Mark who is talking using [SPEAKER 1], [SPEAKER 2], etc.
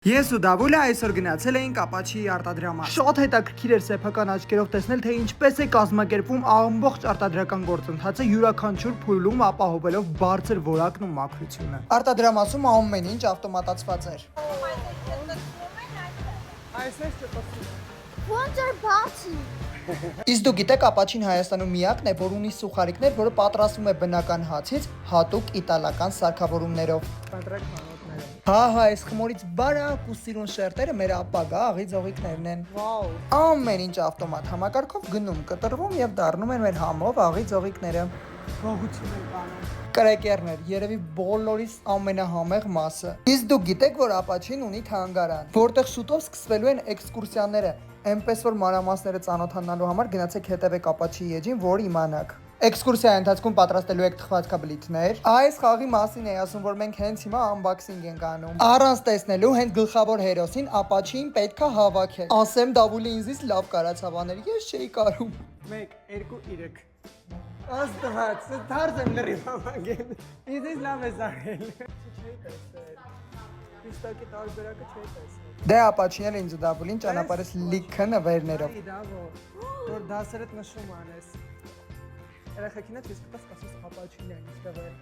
[SPEAKER 1] Ես ու Դավուլը այսօր գնացել էինք Ապաչիի արտադրամաս։ Շատ հետաքրքիր էր սեփական աչքերով տեսնել, թե ինչպես է կազմակերպվում ամբողջ արտադրական գործընթացը յուրաքանչյուր փուլում ապահովելով բարձր որակն ու մաքրությունը։ Արտադրամասում ամեն ինչ ավտոմատացված էր։
[SPEAKER 2] Ոնց էր բացի։
[SPEAKER 1] Իսկ դու գիտեք, Ապաչին Հայաստանում միակն է, որ ունի սուխարիկներ, որը պատրաստվում է բնական հացից հատուկ իտալական սարքավորումներով։ Հա, այս խմորից բարակ ու սիրուն շերտերը մեր ապագա աղի ձողիկներն են։ Վաու։ Ամեն ինչ ավտոմատ համակարգով գնում, կտրվում եւ դառնում են մեր համով աղի ձողիկները։ Գողություն են անում։ Կրեկերներ, երևի բոլորիս ամենահամեղ մասը։ Իսկ դուք գիտեք, որ Ապաչին ունի թանգարան, որտեղ շուտով սկսվելու են էքսկուրսիաները, այնպես որ մանրամասները ծանոթանալու համար գնացեք հետևեք Ապաչիի էջին, որ իմանաք։ Էքսկուրսիայի ընթացքում պատրաստելու եք թխվածքաբլիթներ։ Այս խաղի մասին է ասում, որ մենք հենց հիմա անբոքսինգ ենք անում։ Առանց տեսնելու հենց գլխավոր հերոսին Ապաչիին պետքա հավաքել։ Ասեմ Դավուլի ինձից լավ կարացավաներ, ես չէի կարում։ 1, 2, 3 Աստված, դարձ եմ լրիվ համագեն։ Ինձ լավ է զարել։ Չէի տեսել։ Պիստակի տարբերակը չէի տեսել։ Դե Ապաչին էլ ինձ Դավուլին ճանապարհես լիքը նվերներով։ Որ դասերդ նշում անես։ Երեխեքին հետ ես կտես ասես Ապաչին է ինձ տվել։